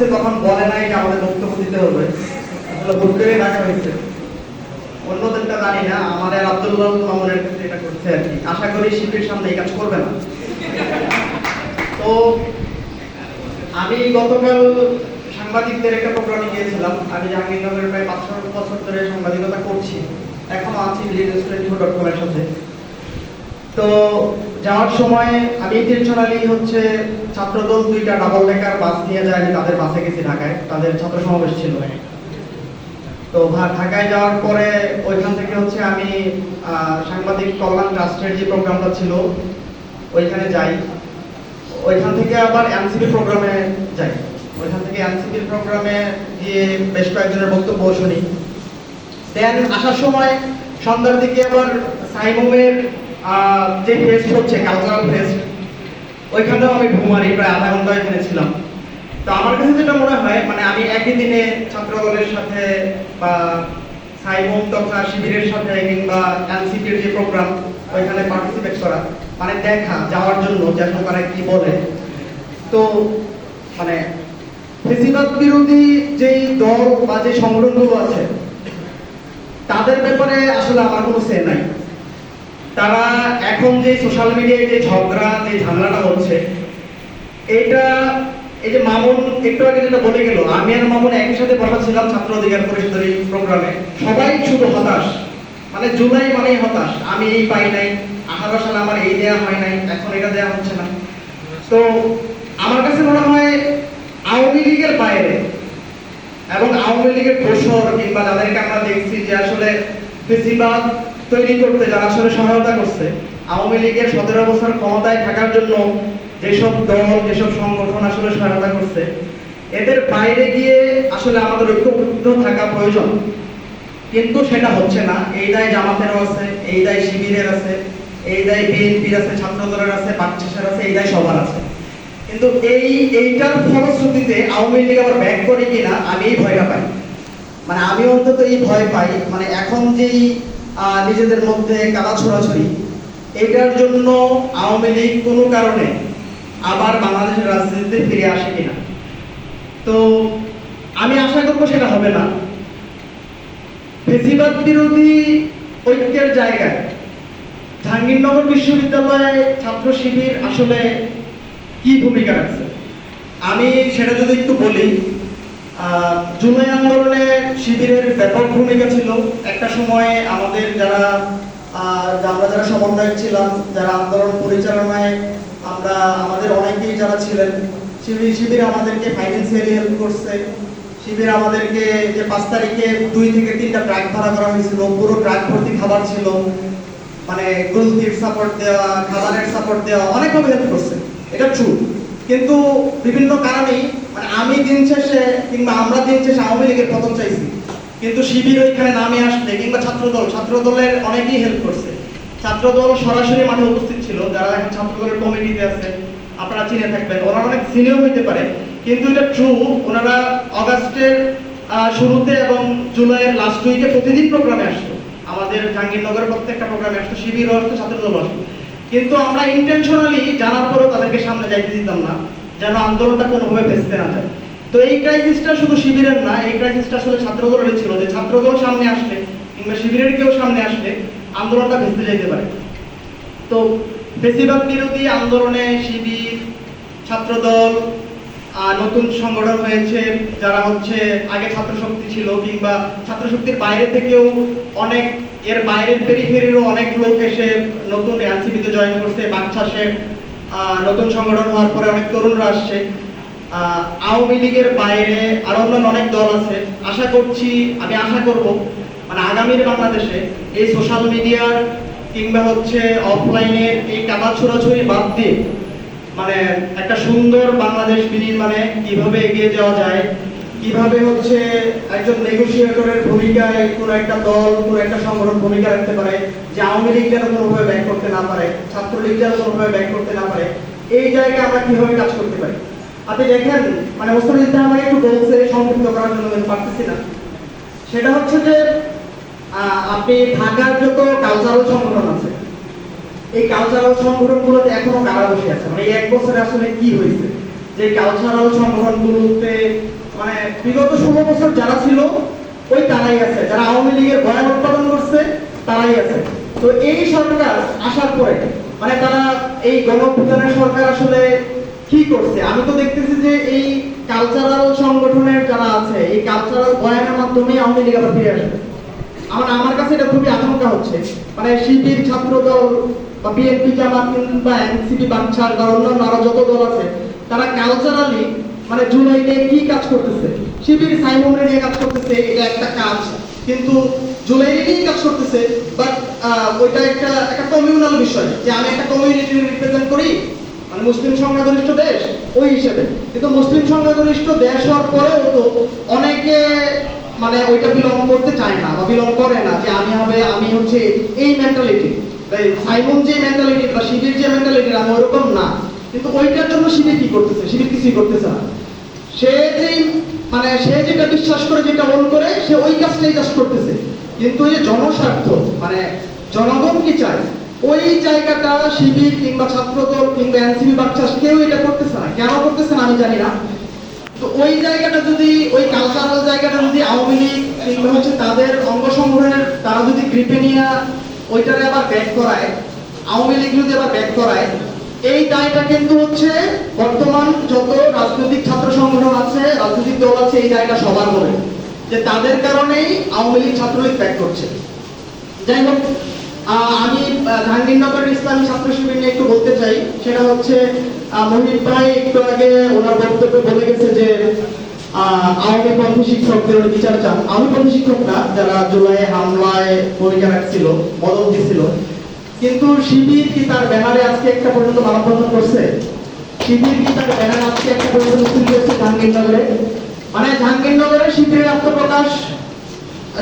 করছে তখন বলে নাই যে আমাদের বক্তব্য দিতে হবে, আসলে ভুল করে ডাকা হয়েছে। অন্যদেরটা জানি না, আমাদের আব্দুল্লাহ মামুনের ক্ষেত্রে এটা করছে আর কি। আশা করি শিবির সামনে এই কাজ করবে না। তো আমি গতকাল সাংবাদিকদের একটা প্রোগ্রামে গিয়েছিলাম। আমি জাহাঙ্গীরনগরের প্রায় ৫ বছর ধরে সাংবাদিকতা করছি, এখনো আছি leadstudent.com এর সাথে। তো যাওয়ার সময় আমি ইন্টেনশনালি হচ্ছে ছাত্রদল 2টা ডাবল ডেকার বাস নিয়ে যায়, আমি তাদের বাসে গেছি ঢাকায়, তাদের ছাত্র সমাবেশ ছিল। তো ঢাকায় যাওয়ার পরে ওইখান থেকে হচ্ছে আমি সাংবাদিক কল্যাণ ট্রাস্টের যে প্রোগ্রামটা ছিল ওইখানে যাই। ওইখান থেকে আবার এনসিপি প্রোগ্রামে যাই। ওইখান থেকে এনসিপির প্রোগ্রামে গিয়ে বেশ কয়েকজনের বক্তব্য শুনি। দেন আসার সময় সন্ধ্যার দিকে আবার সাইমুমের যে ফেস্ট হচ্ছে কালচারাল ফেস্ট, ওইখানেও আমি ঘুমারি, প্রায় আধা ঘন্টা এখানে ছিলাম। তো আমার কাছে যেটা মনে হয়, মানে আমি একই দিনে ছাত্রদলের সাথে বা সাইমুম তথা শিবিরের সাথে কিংবা এনসিপির যে প্রোগ্রাম ওইখানে পার্টিসিপেট করা, মানে দেখা যাওয়ার জন্য যে আসলে তারা কি বলে। তো মানে ফেসিবাদ বিরোধী যেই দল বা যে সংগঠনগুলো আছে তাদের ব্যাপারে আসলে আমার কোনো সে নাই। তারা এখন যে সোশ্যাল মিডিয়ায় যে ঝগড়া যে ঝামেলাটা হচ্ছে, এটা এই যে মামুন একটু আগে যেটা বলে গেল, আমি আর মামুন একই সাথে বসা ছিলাম ছাত্র অধিকার পরিষদের এই প্রোগ্রামে, সবাই শুধু হতাশ, মানে জুলাই মানেই হতাশ। আমি এই পাই নাই, 18 সালে আমার এই দেওয়া হয় নাই, এখন এটা দেওয়া হচ্ছে না। তো আমার কাছে মনে হয় আওয়ামী লীগের বাইরে এবং আওয়ামী লীগের দোসর কিংবা যাদেরকে আমরা দেখছি যে আসলে ফেসিবাদ তৈরি করতে যারা আসলে সহায়তা করছে, আওয়ামী লীগের 17 বছর ক্ষমতায় থাকার জন্য যেসব দল যেসব সংগঠন আসলে সহায়তা করছে, এদের বাইরে গিয়ে আসলে আমাদের ঐক্যবদ্ধ থাকা প্রয়োজন। কিন্তু সেটা হচ্ছে না। এই দায় জামাতেরও আছে, এই দায় শিবিরের আছে, এই দায় বিএনপির আছে, ছাত্রদলের আছে, বাকশালের আছে, এই দায় সবার আছে। কিন্তু এইটার ফলশ্রুতিতে আওয়ামী লীগ আবার ব্যাক করে কিনা আমি এই ভয়টা পাই। মানে আমি অন্তত এই ভয় পাই, মানে এখন যেই নিজেদের মধ্যে কাদা ছোড়াছড়ি, এটার জন্য আওয়ামী লীগ কোনো কারণে আবার বাংলাদেশের রাজনীতিতে ফিরে আসে কিনা। তো আমি আশা করবো সেটা হবে না। ফেসিবাদ বিরোধী ঐক্যের জায়গায় জাহাঙ্গীরনগর বিশ্ববিদ্যালয়ে ছাত্র শিবির আসলে কি ভূমিকা রাখছে আমি সেটা যদি একটু বলি। জুলাই আন্দোলনে শিবিরের ব্যাপক ভূমিকা ছিল। একটা সময়ে আমাদের আমরা যারা সমন্বয়ক ছিলাম, যারা আন্দোলন পরিচালনায় আমাদের অনেকেই যারা ছিলেন, শিবির আমাদেরকে ফাইন্যান্সিয়ালি হেল্প করছে। শিবির আমাদেরকে যে 5 তারিখে 2 থেকে 3টা ট্রাক ভাড়া করা হয়েছিল, পুরো ট্রাক ভর্তি খাবার ছিল, মানে গুলতির সাপোর্ট দেওয়া, খাবারের সাপোর্ট দেওয়া, অনেকভাবে হেল্প করছে, এটা ট্রু। কিন্তু বিভিন্ন কারণেই মানে আমি দিন শেষে কিংবা আমরা দিন শেষে আওয়ামী লীগের পতন চাইছি, কিন্তু শিবির ওইখানে নামে আসলে কিংবা ছাত্রদলের অনেকেই হেল্প করছে। ছাত্রদল সরাসরি মাঠে উপস্থিত ছিল, যারা এখন ছাত্রদলের কমিটিতে আছে আপনারা চিনে থাকবেন, ওনারা অনেক সিনিয়র হইতে পারে, কিন্তু এটা ট্রু ওনারা অগাস্টের শুরুতে এবং জুলাইয়ের লাস্ট উইকে প্রতিদিন প্রোগ্রামে আসতো। আমাদের জাহাঙ্গীরনগরের প্রত্যেকটা প্রোগ্রামে আসতো, শিবিরও আসতো, ছাত্রদল আসতো। কিন্তু আমরা ইন্টেনশনালি জানার পরেও তাদেরকে সামনে যাইতে দিতাম না, যেন আন্দোলনটা কোনোভাবে ভেস্তে না যায়। তো এই ক্রাইসিসটা শুধু শিবিরের না, এই ক্রাইসিসটা আসলে ছাত্রদলের ছিল, যে ছাত্রদল সামনে আসলে কিংবা শিবিরের কেউ সামনে আসলে আন্দোলনটা ভেস্তে যেতে পারে। তো ফেসিবাদ বিরোধী আন্দোলনে শিবির, ছাত্রদল, নতুন সংগঠন হয়েছে যারা হচ্ছে আগে ছাত্র শক্তি ছিল, কিংবা ছাত্র শক্তির বাইরে থেকেও অনেক, এর বাইরের পেরিফেরিরও অনেক লোক এসে নতুন এনসিপিতে জয়েন করছে। বাকশালের নতুন সংগঠন হওয়ার পরে অনেক তরুণরা আসছে। আওয়ামী লীগের বাইরে আরো অন্যান্য অনেক দল আছে। আমি আশা করব মানে আগামীর বাংলাদেশে এই সোশ্যাল মিডিয়ার কিংবা হচ্ছে অফলাইনের এই কাদা ছোড়াছড়ি বাদ দিয়ে মানে একটা সুন্দর বাংলাদেশ বিনির্মাণে কিভাবে এগিয়ে যাওয়া যায়, কিভাবে হচ্ছে একজন নেগোসিয়েটরের ভূমিকায় কোনো একটা দল, কোনো একটা সংগঠন ভূমিকা রাখতে পারে, যে আওয়ামী লীগ যেন কোনোভাবে ব্যাক করতে না পারে, ছাত্রলীগ যেন কোনোভাবে ব্যাক করতে না পারে, এই জায়গায় আমরা কিভাবে কাজ করতে পারি। আপনি দেখেন মানে মোস্তাফিজ আমাকে একটু বলছে সংযুক্ত করার জন্য, আমি পারতেছি না। সেটা হচ্ছে যে আপনি ঢাকার যত কালচারাল সংগঠন আছে, এই কালচারাল সংগঠনগুলোতে এখনো কারা বসে আছে, মানে এই 1 বছরে আসলে কি হয়েছে যে কালচারাল সংগঠনগুলোতে বিগত 16 বছর যারা ছিল ওই তারাই আছে, যারা আওয়ামী লীগের বয়ান উৎপাদন করছে তারাই আছে। তো এই সরকার আসার পরে তারা এই গণঅভ্যুত্থানের সরকার আসলে কি করছে? আমি তো দেখতেছি যে এই কালচারাল সংগঠনের যারা আছে এই কালচারাল বয়ানের মাধ্যমে আওয়ামী লীগ আবার ফিরে আসবে। আমার কাছে এটা খুবই আশঙ্কা হচ্ছে। শিবির, ছাত্রদল বা বিএনপি, জামাত বা এনসিপি, বাকশাল বা অন্যান্য আরো যত দল আছে তারা কালচারালি জুলাই নিয়ে কি কাজ করতেছে? শিবির সাইমনরে নিয়ে কাজ করতেছে, এটা একটা কাজ, কিন্তু জুলাই নিয়ে কাজ করতেছে। বাট ওইটা একটা কমিউনাল বিষয়, যে আমি একটা কমিউনিটি রিপ্রেজেন্ট করি, মুসলিম সংখ্যাগরিষ্ঠ দেশ ওই হিসেবে। কিন্তু মুসলিম সংখ্যাগরিষ্ঠ দেশ হওয়ার পরেও তো অনেকে ওইটা বিলং করতে চায় না বা বিলং করে না, যে আমি হচ্ছে এই মেন্টালিটি, সাইমন যে মেন্টালিটি বা শিবির যে মেন্টালিটি, আমি ওরকম না। কিন্তু ওইটার জন্য শিবির কি করতেছে? শিবির কিছুই করতেছে না। সে যেটা বিশ্বাস করে, যেটা মন করে, সে ওই কাজটাই কাজ করতেছে। কিন্তু এই যে জনস্বার্থ, জনগণ কি চায়, ওই জায়গাটা শিবির কিংবা ছাত্রদল কিংবা এনসিপি, বাকশাল কেউ এটা করতেছে না। কেন করতেছে না আমি জানি না। তো ওই জায়গাটা যদি, ওই কালচারাল জায়গাটা যদি আওয়ামী লীগ কিংবা হচ্ছে তাদের অঙ্গ সংগঠনের তারা যদি গ্রিপে নিয়ে ওইটারে আবার ব্যাক করায়, আওয়ামী লীগ যদি আবার ব্যাক করায়, এই দায়টা কিন্তু হচ্ছে বর্তমান যত রাজনৈতিক ছাত্র সংগঠন আছে, রাজনৈতিক দল আছে, এই দায়টা সবার মনে, যে তাদের কারণেই আওয়ামী লীগ ছাত্রলীগ ব্যাক করছে। যাই হোক, আমি জাহাঙ্গীরনগরের ইসলামী ছাত্র শিবির নিয়ে একটু বলতে চাই। সেটা হচ্ছে মহিত ভাই একটু আগে ওনার বক্তব্যে বলে গেছে যে আওয়ামী পন্থী শিক্ষকদের বিচার চান। আওয়ামী পন্থী শিক্ষক না, যারা জুলাই হামলায় ভূমিকা রাখছিল, মদত দিছিল। কিন্তু শিবির কি তার ব্যানারে আজকে একটা পর্যন্ত মানববন্ধন করছে? শিবির কি তার ব্যানারে আজকে একটা পর্যন্ত মিছিল করছে জাহাঙ্গীরনগরে? জাহাঙ্গীরনগরে শিবিরের আত্মপ্রকাশ,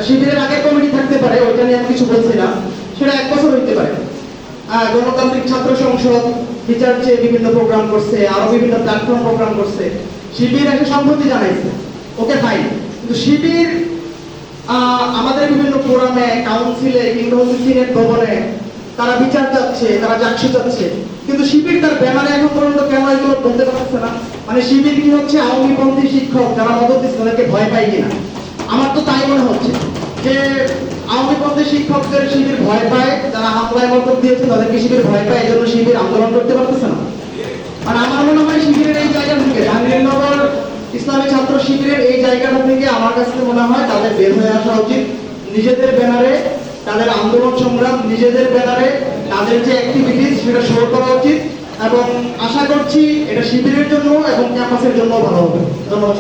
শিবিরের আগে কমিটি থাকতে পারে, ওইটা নিয়ে আমি কিছু বলছি না, সেটা 1 বছর হইতে পারে। গণতান্ত্রিক ছাত্র সংসদ বিচার চেয়ে বিভিন্ন প্রোগ্রাম করছে, আরো বিভিন্ন প্ল্যাটফর্ম প্রোগ্রাম করছে, শিবির এসে সম্মতি জানাইছে, ওকে ফাইন। কিন্তু শিবির আমাদের বিভিন্ন ফোরামে, কাউন্সিলে কিংবা হচ্ছে সিনেট ভবনে তারা বিচার চাচ্ছে, তারা চাকসু চাচ্ছে, কিন্তু শিবির তার ব্যানারে এখন পর্যন্ত কেন এগুলো বলতে পারছে না? শিবির কি হচ্ছে আওয়ামী পন্থী শিক্ষক যারা মদত দিচ্ছে তাদেরকে ভয় পায় কিনা? আমার তো তাই মনে হচ্ছে যে আওয়ামী পন্থী শিক্ষকদের শিবির ভয় পায়, যারা হামলায় মদত দিয়েছে তাদেরকে শিবির ভয় পায়, এই জন্য শিবির আন্দোলন করতে পারতেছে না। আমার মনে হয় শিবিরের এই জায়গা থেকে, জাহাঙ্গীরনগর ইসলামী ছাত্র শিবিরের এই জায়গাটা থেকে আমার কাছে মনে হয় তাদের বের হয়ে আসা উচিত। নিজেদের ব্যানারে তাদের আন্দোলন সংগ্রাম, নিজেদের ব্যানারে তাদের যে অ্যাক্টিভিটিস, সেটা শো করা উচিত। এবং আশা করছি এটা শিবিরের জন্য এবং ক্যাম্পাসের জন্য ভালো হবে। ধন্যবাদ।